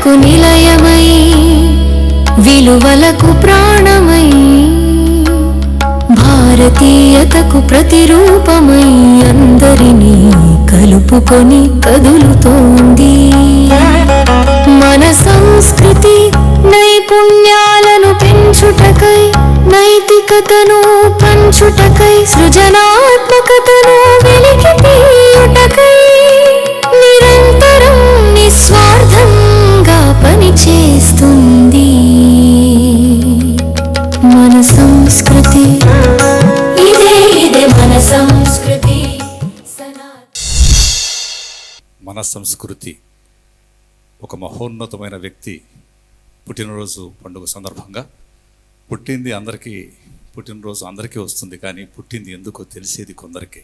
విలువలకు నిలయమై విలువలకు ప్రాణమై భారతీయతకు ప్రతిరూపమై అందరినీ కలుపుకొని కదులుతోంది మన సంస్కృతి. నైపుణ్యాలను పెంచుటకై నైతికతను పంచుటకై సృజనాత్మకతను వెలికి తీయుటకై నిరంతరం నిస్వార్థంగా పనిచేస్తుంది మన సంస్కృతి. ఇదే మన సంస్కృతి. మన సంస్కృతి. ఒక మహోన్నతమైన వ్యక్తి పుట్టినరోజు పండుగ సందర్భంగా పుట్టింది అందరికీ, పుట్టినరోజు అందరికీ వస్తుంది, కానీ పుట్టింది ఎందుకో తెలిసేది కొందరికి.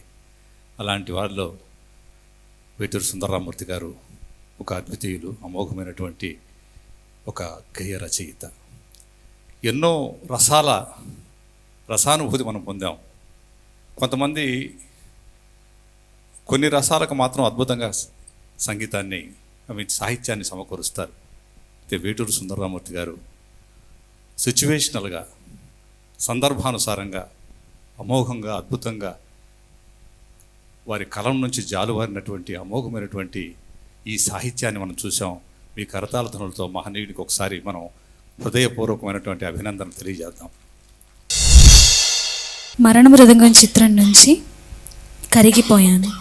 అలాంటి వారిలో వేటూరి సుందరరామూర్తి గారు ఒక అద్వితీయులు, అమోఘమైనటువంటి ఒక గేయ రచయిత. ఎన్నో రసానుభూతి మనం పొందాం. కొంతమంది కొన్ని రసాలకు మాత్రం అద్భుతంగా సంగీతాన్ని, సాహిత్యాన్ని సమకూరుస్తారు. అయితే వేటూరి సుందరరామూర్తి గారు సిచ్యువేషనల్గా, సందర్భానుసారంగా, అమోఘంగా, అద్భుతంగా వారి కలం నుంచి జాలువారినటువంటి అమోఘమైనటువంటి ఈ సాహిత్యాన్ని మనం చూసాం. మీ కరతాళ ధ్వనులతో మహనీయుడికి ఒకసారి మనం హృదయపూర్వకమైనటువంటి అభినందన తెలియజేద్దాం. మరణ మృదంగం చిత్రం నుంచి కరిగిపోయాను.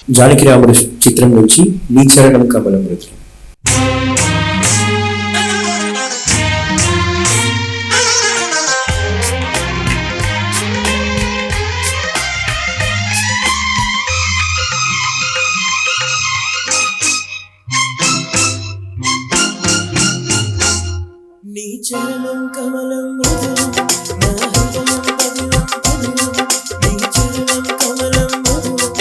జానకి రాముడు చిత్రం నుంచి నీ చరణం కమలం మృదులం. నీ చరణం కమలం మృదులం, నా హృదయం పదిలం పదిలం. నీ చరణం కమలం మృదులం,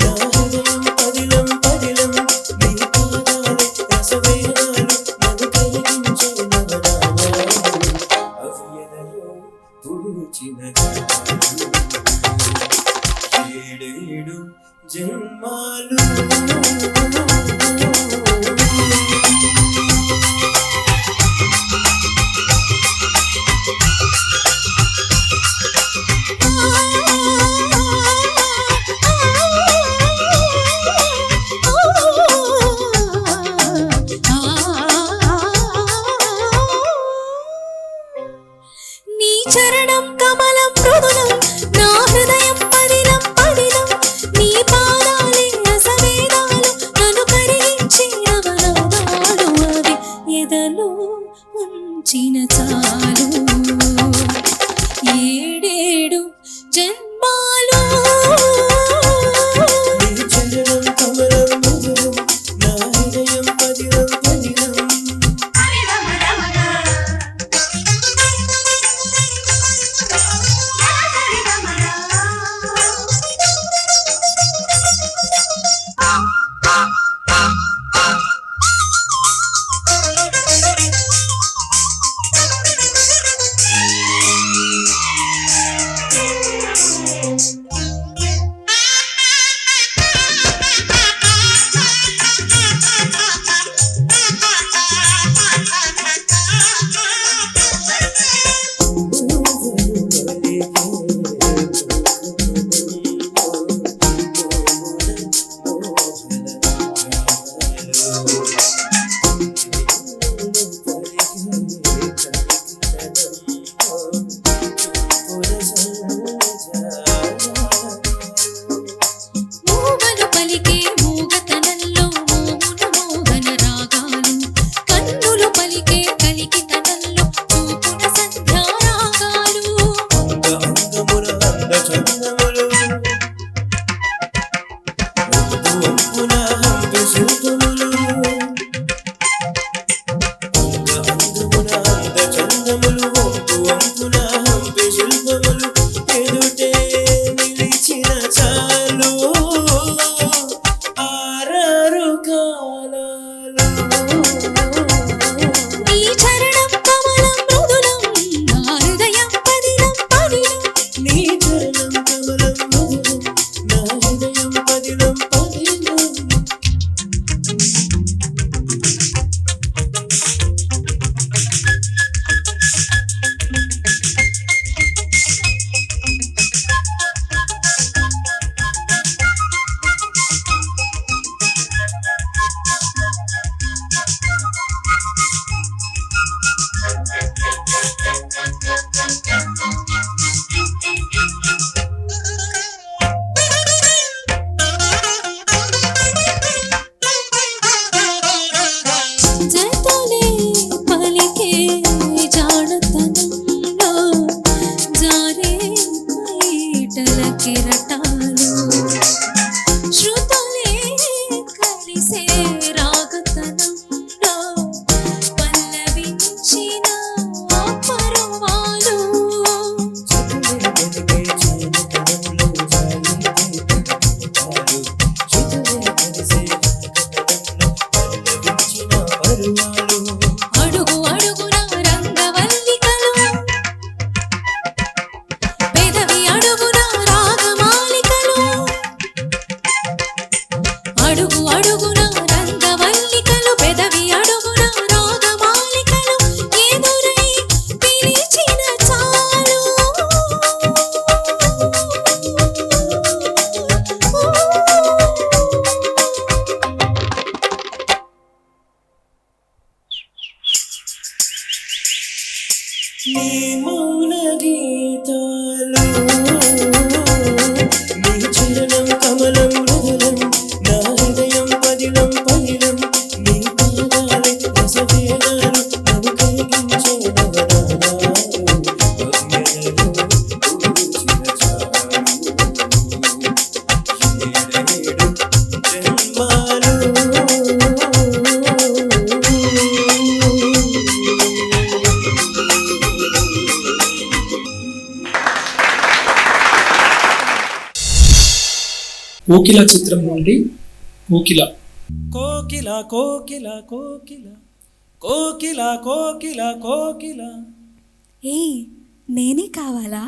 నా హృదయం పదిలం పదిలం. నీ పాదాలే రసవేదాలు, నన్ను కలిగించే నవనామాలు. అవి ఎదలో పూచిన గాలు, ఏడేడు జన్మాలు. నీ చరణం కమలం మృదులం, నా హృదయం పదిలం పదిలం. నీ పాదాలే రసవేదాలు, నన్ను కరిగించే నవనాదాలు. అవి ఎదలో ఉంచిన చాలు, ఏడేడు జన్మాలు. నీ చరణం కమలం మృదులం, నా హృదయం పదిలం పదిలం. మూగలు పలికే మూగతనంలో మోమున మోహన రాగాలు, కన్నులు పలికే కలికితనంలో చూపున సంధ్యా రాగాలు. అంగముల అందచందములు, వంపు వంపున హంపి శిల్పములు. అంగముల అందచందములు, వంపు వంపున హంపి శిల్పములు. ఎదుటే నిలిచిన చాలు, ఆరారు కాలాలు. నీ చరణం కమలం మృదులం, నా హృదయం పదిలం పదిలం. నీ చరణం కమలం మృదులం, నా హృదయం పదిలం పదిలం. కోకిల చిత్రం నుండి కోకిల. కోకిల కోకిల కోకిల కోకిల కోకిల కోకిల. ఏ నేనే కావాలా?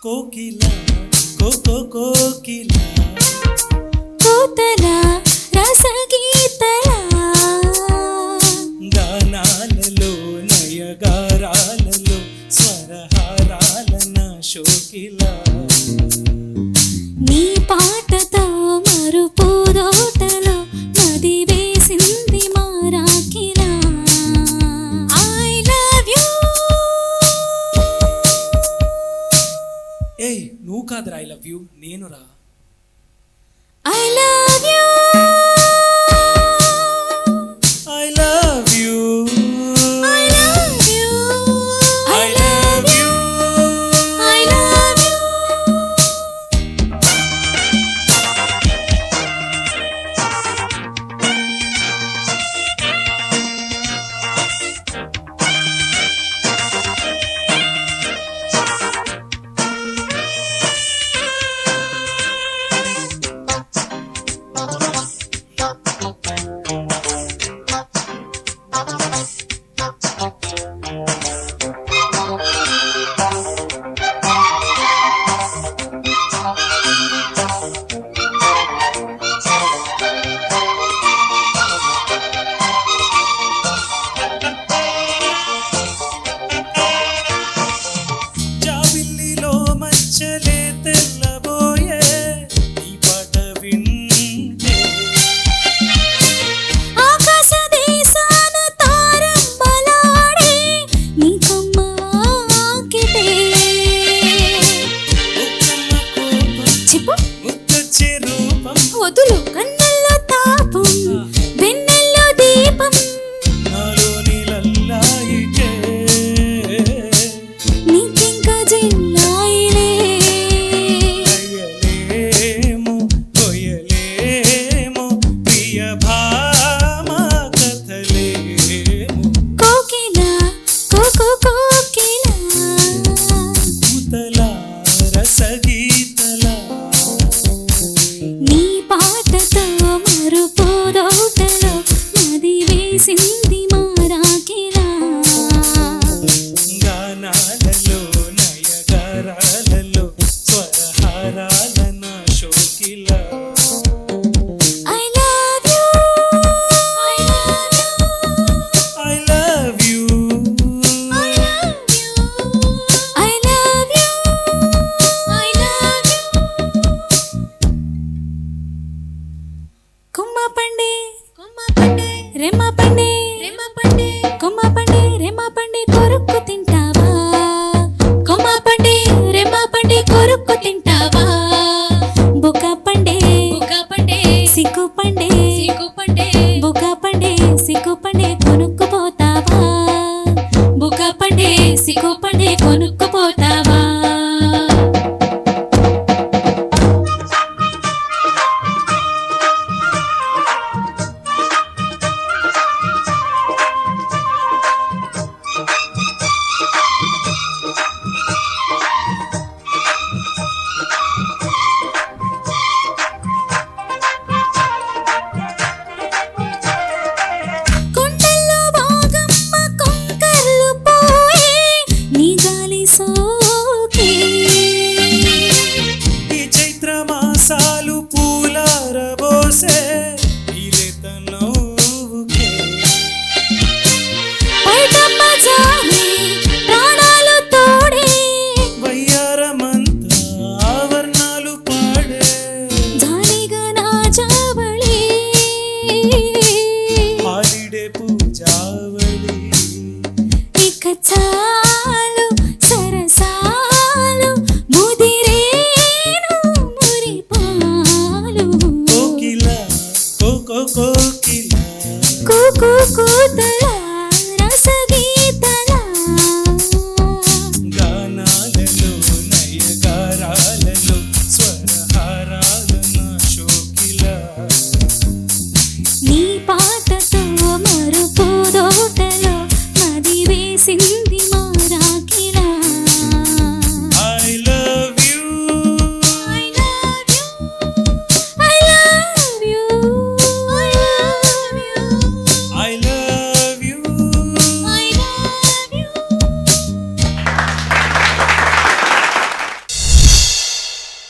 కోకిల కోకిల కోతల రసగీతల గానాలలో నయగారాలలో స్వరహారాల నా శోకిల. నీ పాటతో మరుపుదోటలో నది వేసింది మారాకిలా. I love you. ఏయ్ నువ్వు కాదురా ఐ లవ్ యూ, నేనురా. I love you. I love you. I love you. I love you. I love you.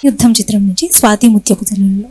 యుద్ధం చిత్రం నుంచి స్వాతి ముత్యపు జల్లులలో.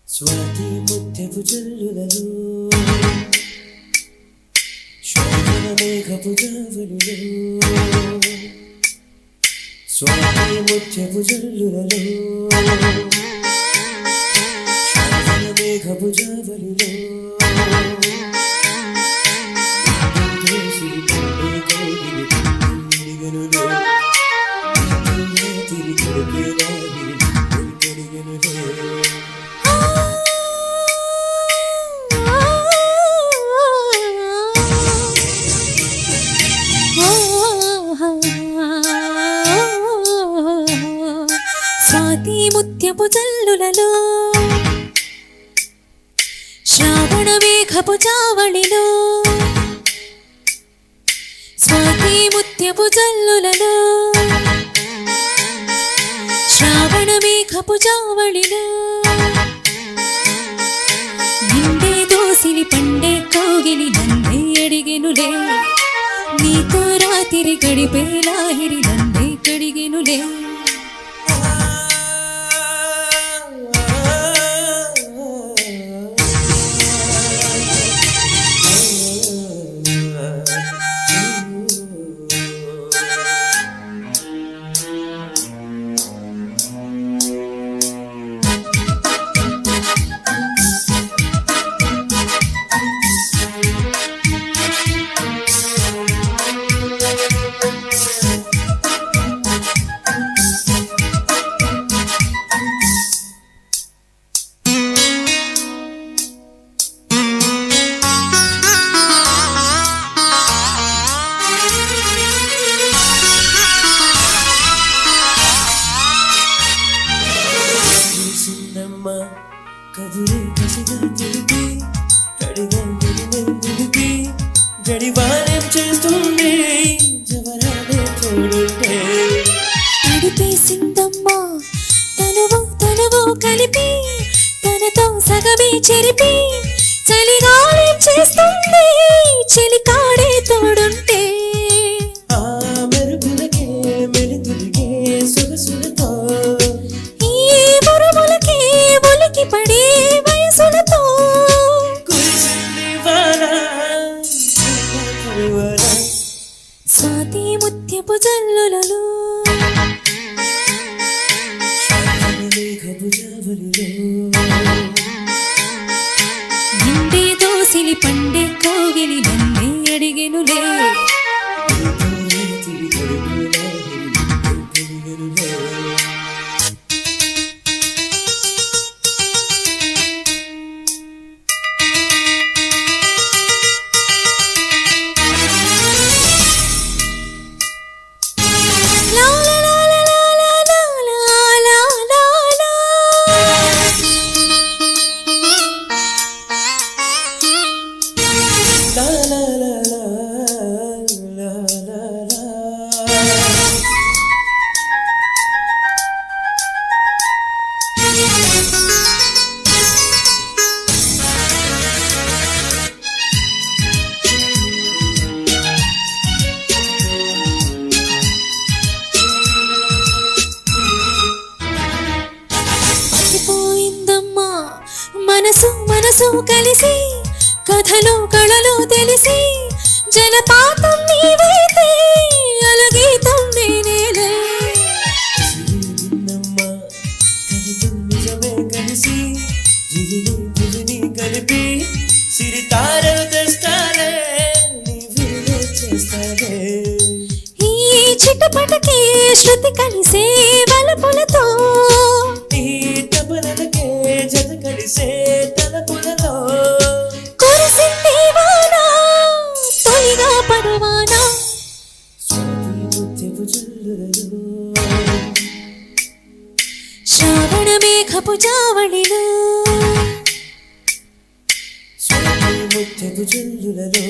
స్వాతి ముత్యపు జల్లులలో శోభన మేఘపు జావలిలో స్వాతి ముత్యపు జల్లులలో శోభన మేఘపు జావలిలో స్వాతి ముత్యపు జల్లులలో శ్రావణ మేఘపు చావళిలో స్వాతి ముత్యపు జల్లులలో శ్రావణ మేఘపు చావళిలో నిండే దోసిలి పండే కోగిలి నందే అడిగెనులే నీతో రాత్రి గడిపే లాహిరి నందే కడిగెనులే కదురే కసిగా తెలిపి కడిగా నిలిపి జడివారం చేస్తుంది జవరాలే చూడుంటే తడిపేసిందమ్మా తనువు కలిపి తనతో సగమే చెరిపి చలిగాలి చేస్తుంది చెలికాడే తోడుంటే ఆ మెరుగులకే మెలితులిగే సొగసులతో ఈ మురుములకే ఒలికి పడే వయసులతో కురిసింది వాన స్వాతి ముత్యపు జల్లులలో మేఘపు జావలిలో నిండే దోసిలి పండే కోగిలి నన్నే అడిగెనులే మనసు కలిసి కథలో కళలో తెలిసి జలపాతం నీవైతే అలగీతం నేనేలే నిజమే కలిసి జిగిని కలిపి సిరితారలు తెస్తారే నీవే చేస్తారే ఈ చిటపటకే శృతి కలిసే మేఘపు జావళిలో స్వాతి ముత్యపు జల్లులలో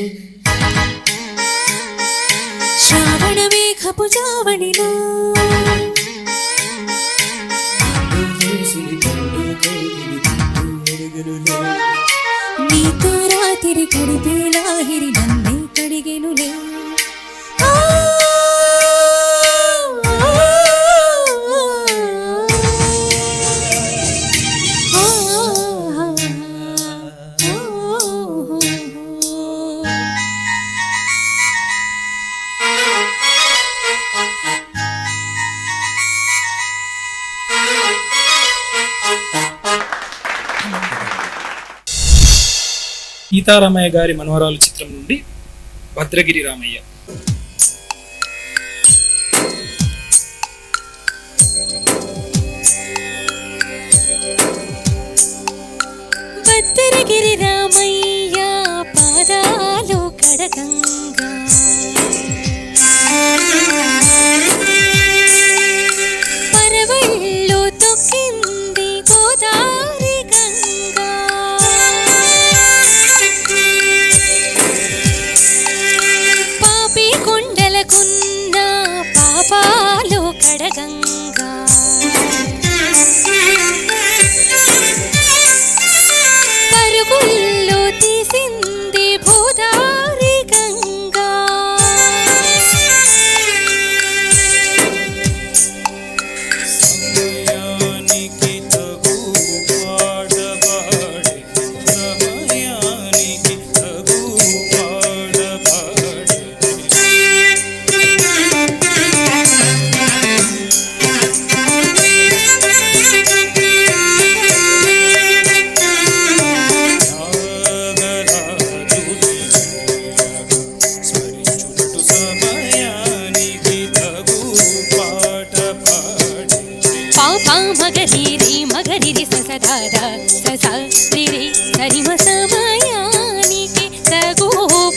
శ్రావణ మేఘపు జావళిలో దూసిరి పండు కైగిలి అడుగునులే నీతో రాత్రి కడిపే లాహిరి నన్నే కడిగెనులే ఆ, ఆ, ఆ, సీతారామయ్య గారి మనవరాలు చిత్రం నుండి భద్రగిరి రామయ్య. భద్రగిరి రామయ్య పాదాలు కడగంగా పరవళ్ళు తొక్కింది గోదారి గంగా పాపి కొండలకున్న పాపాలు కడగంగా పరుగుల్లో తీసింది భూదారి గంగా సమయానికి తగు పాట పాడే సమయానికి తగు పాట పాడే స్మరించుటకు సమయానికి తగు పాట పాడే పాపా మగరిరి మగరిరి ససదాద ససా రిరి సరిమ సమయానికి తగు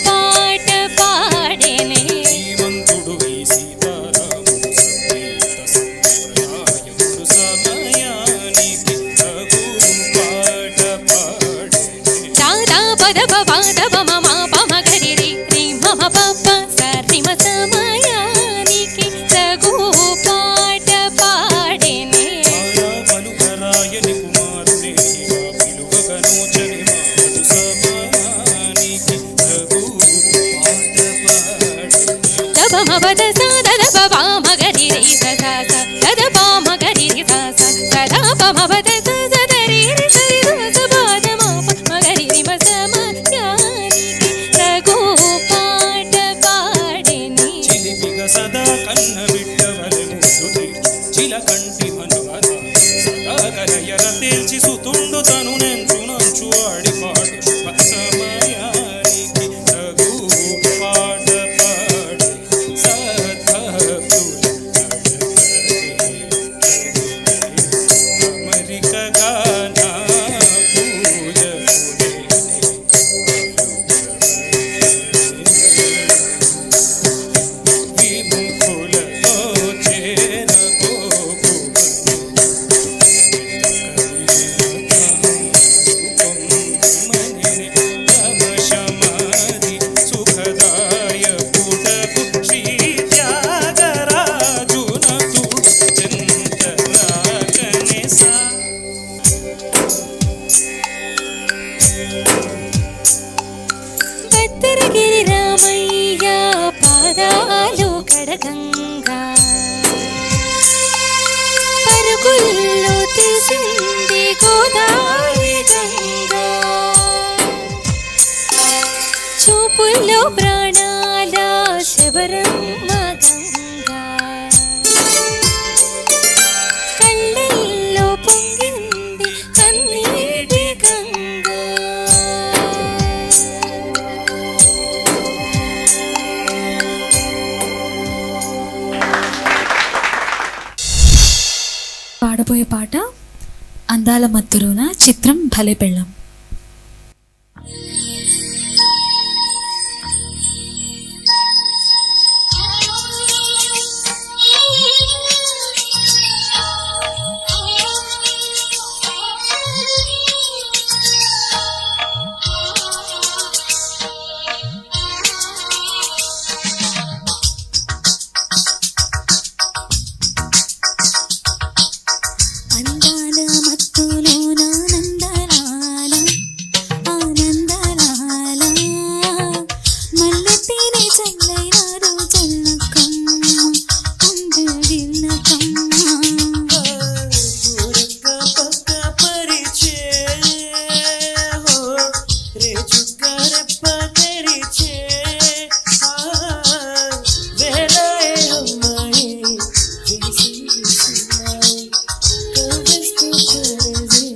పాట పాడేనే శ్రీమంతుడు ఈ సీతారాముడు సంగీత సంప్రదాయముడు సమయానికి తగు పాట పాడే చాదా పద పద మమ పమగరిరి రి మమ పప్ప సరిమ సమయానికి తగు పాట పాడేనే పలుకరాయని కుమారుడే పిలువగనోచని మాడు సమయానికి తగు పాట పాడే దబమ పద సాదద పవ మగరిరి ససా సద పమ గరిరి ససా సదా పమ పద సదరిరి సరిద సబాద మప మగరిరి మసమయానికి తగు పాట పాడేని చిలిపిగ సదా కన్న బిడ్డవలె ముద్దు తీర్చి చిలకంటి మనువర సదా కలయర తేల్చి సుతుండు తను నెంచు నంచు ఆడి పాడు శుభ సమయానికి తగు పాట పాడే సద్భక్తుల అమరికగా నా పూజ విముఖులతో చేరబోకు శమాది సుఖదాయ పుటకు శ్రీ త్యాగరాజునకు చంద్రరాజనే సా భద్రగిరి రామయ్య పాదాలు కడగంగా పరుగుల్లో తీసింది గోదారి గంగా చూపుల్లో ప్రాణాల శబరమ్మ గంగా కళ్ళల్లో పొంగింది కన్నీటి గంగా పాడబోయే పాట అందాల మత్తులోన చిత్రం భలే పెళ్ళం. అందాల మత్తులోన నందలాల ఆనందలాల మల్లెతేనె చల్లైన రోజులకమ్మ అందరిల్లకమ్మ ఊరక్క పక్క పరిచే రే చుక్క రెప్ప తెరిచే వేలాయే అమ్మాయి వేసి వేసినాయి కవిస్తూ కరజే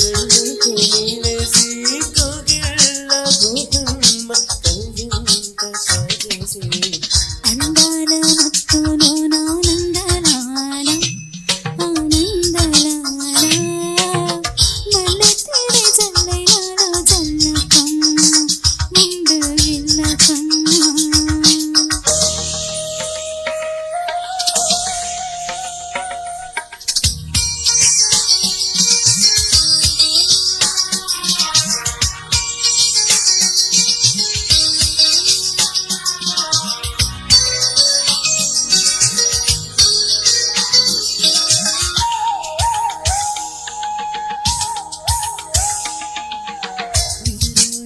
కళ్ళకు నీవేసి కోగిళ్ళ గోపమ్మ కవింత కజేసి అందాల మత్తులోన నందలాల ఆనందలాల మల్లెతేనె చల్లైన రోజులకమ్మ అందరిల్లకమ్మ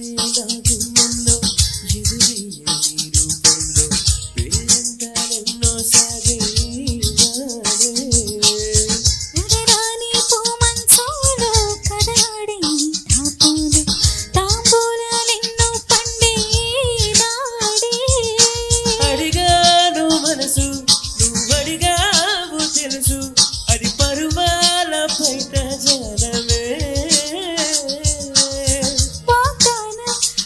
గుమ్మంలో ఎదురయ్యే నీ రూపంలో పేరంటాలెన్నో సాగేవాడే ఉదరాని పూమంచంలో కదలాడే తాపులు తాంబూలాలెన్నో పండే నాడే అడిగాను మనసు నువ్వడిగావు తెలుసు అది పరువాల బయట జనమే వాగ్దాన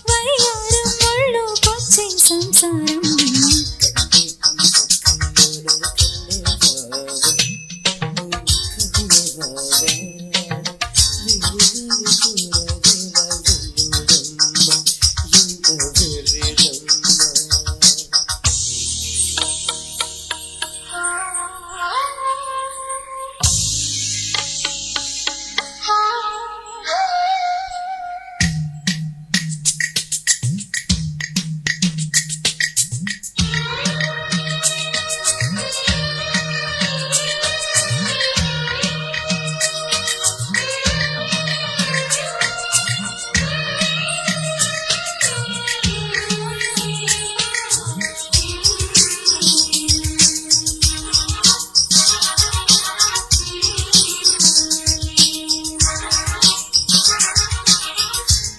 వయ్యారం ఒళ్ళోకొచ్చే సంసారం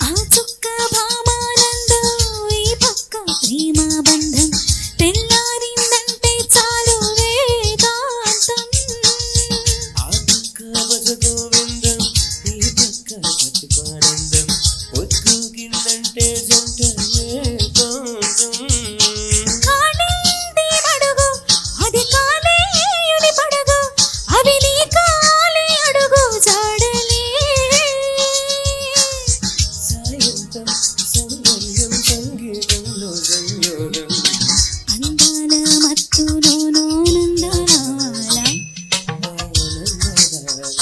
ఆ చుక్క భామానందం ఈ పక్క ప్రేమ బంధం తెల్లారిందంటే చాలు వేదాంతం ఆ పక్క వజగోవిందం ఈ పక్క పట్టుకానందం ఒత్తుకిందంటే జంట ఏకాంతం కాళేంటి అడుగు అది కాలేయుని పడుగు అవి నీ కాలి అడుగు జాడలే సాయంత్రం సౌందర్యం సంగీతంలో సంయోగం అందాల మత్తులోనూ నందలాల ఆనందలాల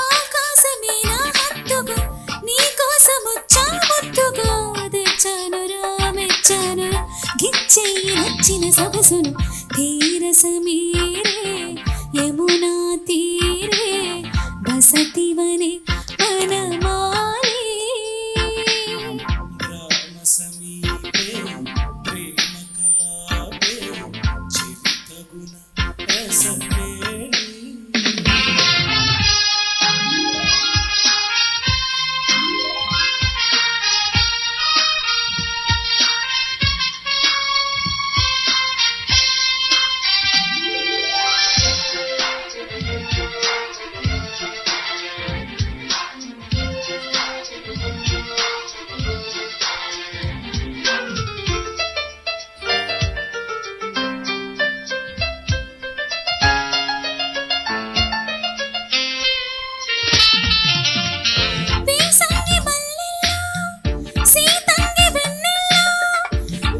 ఆకాశమే నా హత్తుగా నీ కోసమొచ్చా ముద్దుగా తెచ్చానురా మెచ్చానురా గిచ్చెయ్యి నచ్చిన సొగసును తీరసమీరే యమునా తీరే బసతివనే వనమాలి గ్రామ సమీపే ప్రేమ కలాపే చిత్తగుణ రసకేళి వేసంగి మల్లెల్లో సీతంగి వెన్నెల్లో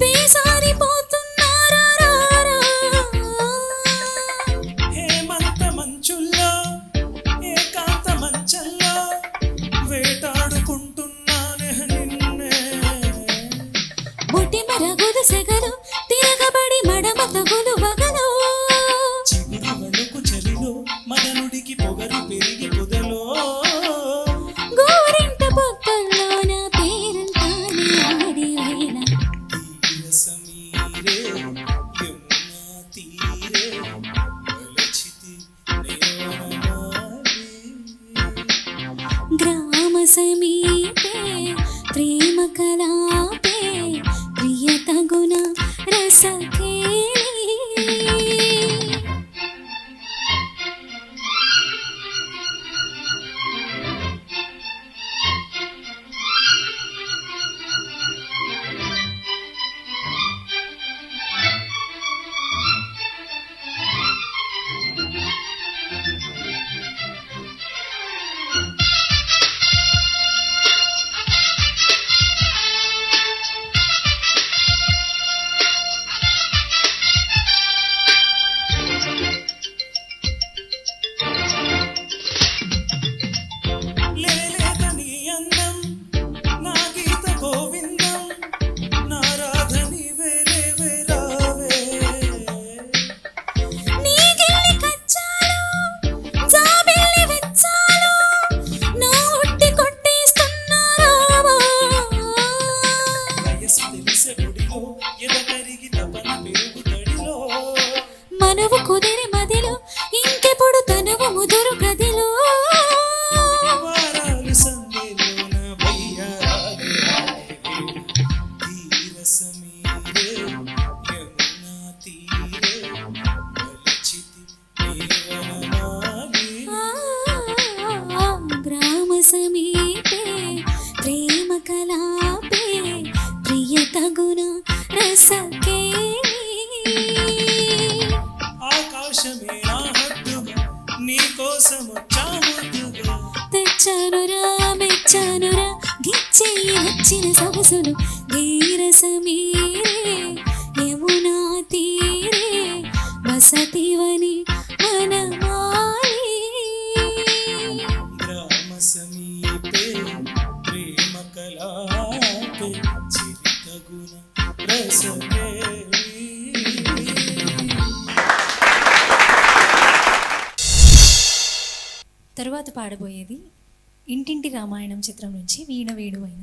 వేసారిపోతున్నారా రారా హేమంత మంచుల్లో ఏకాంత మంచల్లో వేటాడుకుంటున్నానే నిన్నే మొటి మరగులు సెగలు తిరగబడి మడమ తగులు వగలు చిగురు వణుకు చలిలో మదనుడికి పొగరు పెరిగి పొదలో గోరింట పొక్కల్లో నా పేరంటానే ఆడి వేళ తీర సమీరే యమునా తీరే వలచితి నేవనమాలి గ్రామ సమీపే ప్రేమ కలాపే ప్రియతగుణ రసకేళి లేలేదని అందం నా గీత గోవిందం నా రాధ నీవే లేవే రావే నీ గిల్లి కచ్చాలు జాబిల్లి వెచ్చాలు నా ఒట్టి కొట్టేస్తున్నారావా వయసు తెలిసే గుడిలో ఎద కరిగి తపన పెరుగు తడిలో మనవు కుదిరి మదిలో ఇంకెప్పుడు తనువు ముదురు గదిలో వారాలు సందేలోన వయ్యారాలే ఆడే తీర సమీరే యమునా తీరే వలచితి నేవనమాలి గ్రామ సమీపే ప్రేమ కలాపే ప్రియతగుణ రసకేళి ఆకాశమే నా హద్దుగా నీ కోసమొచ్చా ముద్దుగా తెచ్చానురా మెచ్చానురా గిచ్చెయ్యి నచ్చిన సొగసును ధీరసమీరే యమునా తీరే బసతివని వనమాలి గ్రామ సమీపే ప్రేమ కలాపే చిత్తగుణ రసకేళి తరువాత పాడబోయేది ఇంటింటి రామాయణం చిత్రం నుంచి వీణ వేణువైన.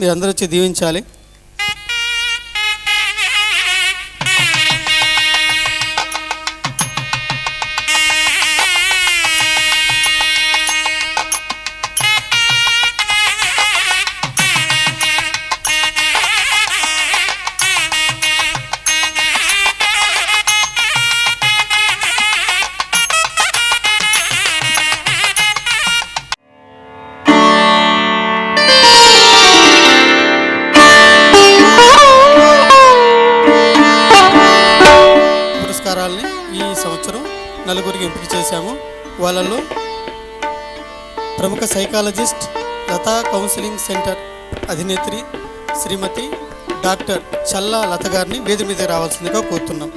మీరందరూ వచ్చి దీవించాలి. పురస్కారాల్ని ఈ సంవత్సరం నలుగురికి ఎంపిక చేశాము. వాళ్ళలో ప్రముఖ సైకాలజిస్ట్ లతా కౌన్సిలింగ్ సెంటర్ అధినేత్రి శ్రీమతి డాక్టర్ చల్లా లత గారిని వేది మీద రావాల్సిందిగా కోరుతున్నాం.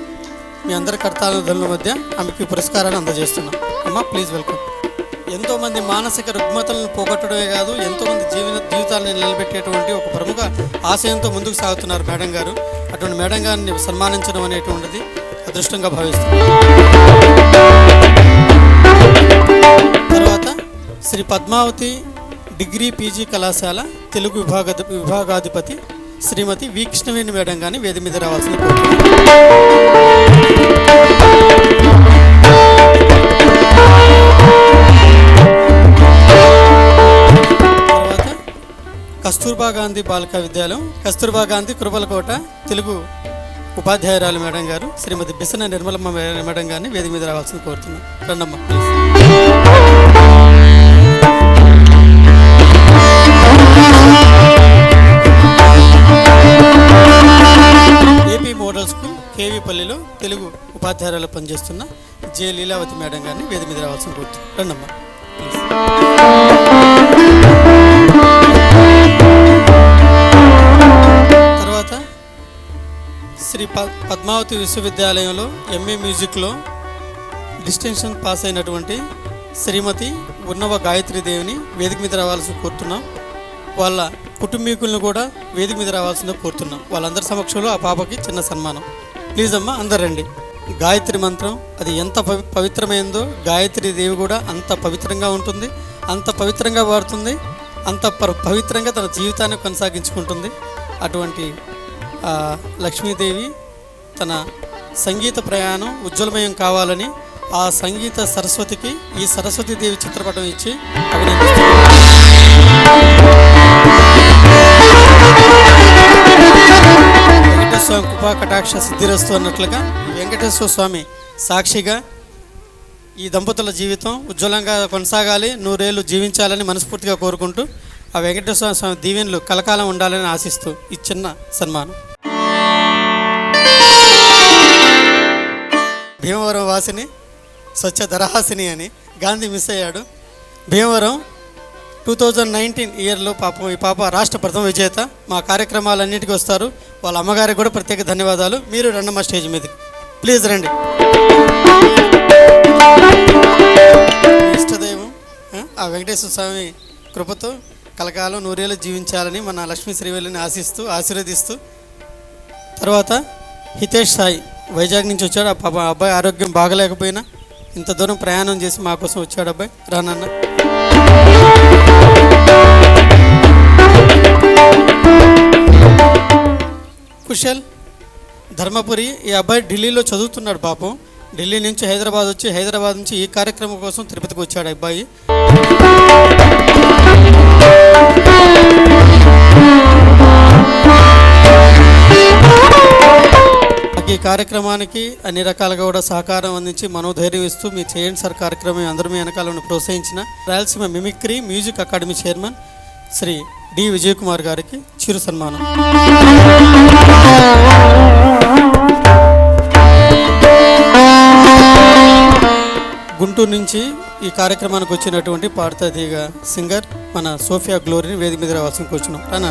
మీ అందరి కర్తానుధనుల మధ్య ఆమెకి పురస్కారాన్ని అందజేస్తున్నాం. అమ్మ ప్లీజ్ వెల్కమ్. ఎంతోమంది మానసిక రుగ్మతలను పోగొట్టడమే కాదు, ఎంతోమంది జీవితాలను నిలబెట్టేటువంటి ఒక ప్రముఖ ఆశయంతో ముందుకు సాగుతున్నారు మేడం గారు. అటువంటి మేడం గారిని సన్మానించడం అనేటువంటిది అదృష్టంగా భావిస్తున్నాం. తర్వాత శ్రీ పద్మావతి డిగ్రీ పీజీ కళాశాల తెలుగు విభాగాధిపతి శ్రీమతి వి కృష్ణవేణి మేడం గారిని వేది మీద రావాల్సింది కోరుతున్నాం. తర్వాత కస్తూర్బా గాంధీ బాలికా విద్యాలయం కస్తూర్బా గాంధీ కృపలకోట తెలుగు ఉపాధ్యాయురాలు మేడం గారు శ్రీమతి బిసన నిర్మలమ్మ మేడం గారిని వేదిక మీద రావాల్సింది కోరుతున్నాం. రండమ్మ ప్లీజ్. ఏపీ మోడల్ స్కూల్ కేవీపల్లిలో తెలుగు ఉపాధ్యాయురాలు పనిచేస్తున్న జె లీలావతి మేడం గారిని వేదిక మీద రావాల్సింది కోరుతున్నాం. రండమ్మ ప్లీజ్. తర్వాత శ్రీ పద్మావతి విశ్వవిద్యాలయంలో ఎంఏ మ్యూజిక్లో డిస్టింక్షన్ పాస్ అయినటువంటి శ్రీమతి ఉన్నవ గాయత్రీదేవిని వేదిక మీద రావాల్సి కోరుతున్నాం. వాళ్ళ కుటుంబీకులను కూడా వేదిక మీద రావాల్సిందో కోరుతున్నాం. వాళ్ళందరి సమక్షంలో ఆ పాపకి చిన్న సన్మానం. ప్లీజ్ అమ్మ అందరు రండి. గాయత్రి మంత్రం అది ఎంత పవిత్రమైందో గాయత్రీదేవి కూడా అంత పవిత్రంగా ఉంటుంది, అంత పవిత్రంగా వాడుతుంది, అంత పవిత్రంగా తన జీవితాన్ని కొనసాగించుకుంటుంది. అటువంటి లక్ష్మీదేవి తన సంగీత ప్రయాణం ఉజ్వలమయం కావాలని ఆ సంగీత సరస్వతికి ఈ సరస్వతీదేవి చిత్రపటం ఇచ్చి అభినందిస్తున్నాను. వెంకటేశ్వర స్వామి కృపా కటాక్ష సిద్ధిరస్తు అన్నట్లుగా వెంకటేశ్వర స్వామి సాక్షిగా ఈ దంపతుల జీవితం ఉజ్వలంగా కొనసాగాలి, 100 ఏళ్ళు జీవించాలని మనస్ఫూర్తిగా కోరుకుంటూ ఆ వెంకటేశ్వర స్వామి దీవెనలు కలకాలం ఉండాలని ఆశిస్తూ ఈ చిన్న సన్మానం. భీమవరం వాసిని స్వచ్ఛ ధరహాసిని అని గాంధీ మిస్ అయ్యాడు. భీమవరం 2019 ఇయర్లో పాపం ఈ పాప రాష్ట్ర ప్రథమ విజేత. మా కార్యక్రమాలన్నిటికీ వస్తారు. వాళ్ళ అమ్మగారికి కూడా ప్రత్యేక ధన్యవాదాలు. మీరు రండమ్మ స్టేజ్ మీదకి ప్లీజ్ రండి. ఇష్టదైవం ఆ వెంకటేశ్వర స్వామి కృపతో కలకాలం 100 ఏళ్ళు జీవించాలని మన లక్ష్మీ శ్రీవల్లిని ఆశీర్వదిస్తూ తర్వాత హితేష్ సాయి వైజాగ్ నుంచి వచ్చాడు. ఆ పాప అబ్బాయి ఆరోగ్యం బాగలేకపోయినా ఇంత దూరం ప్రయాణం చేసి మా కోసం వచ్చాడు. అబ్బాయి రానన్న. కుశల్ ధర్మపురి ఈ అబ్బాయి ఢిల్లీలో చదువుతున్నాడు. పాపం ఢిల్లీ నుంచి హైదరాబాద్ వచ్చి హైదరాబాద్ నుంచి ఈ కార్యక్రమం కోసం తిరుపతికి వచ్చాడు అబ్బాయి. ఈ కార్యక్రమానికి అన్ని రకాలుగా కూడా సహకారం అందించి మనోధైర్యం ఇస్తూ మీ చేయండి సార్ కార్యక్రమం అందరూ మీ వెనకాలను ప్రోత్సహించిన Rayalaseema mimicry music academy chairman Shri D Vijay Kumar గారికి చిరు సన్మానం. గుంటూరు నుంచి ఈ కార్యక్రమానికి వచ్చినటువంటి పాడతా తీగ సింగర్ మన సోఫియా గ్లోరీని వేదిక మీద రావాల్సిన కూర్చున్నాం. రానా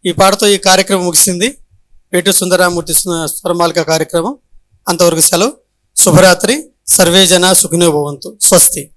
ఈ పాటతో ఈ కార్యక్రమం ముగిసింది. వేటూరి సుందరరామూర్తి స్వరమాలిక కార్యక్రమం. అంతవరకు సెలవు. శుభరాత్రి. సర్వే జన సుఖినో భవంతు. స్వస్తి.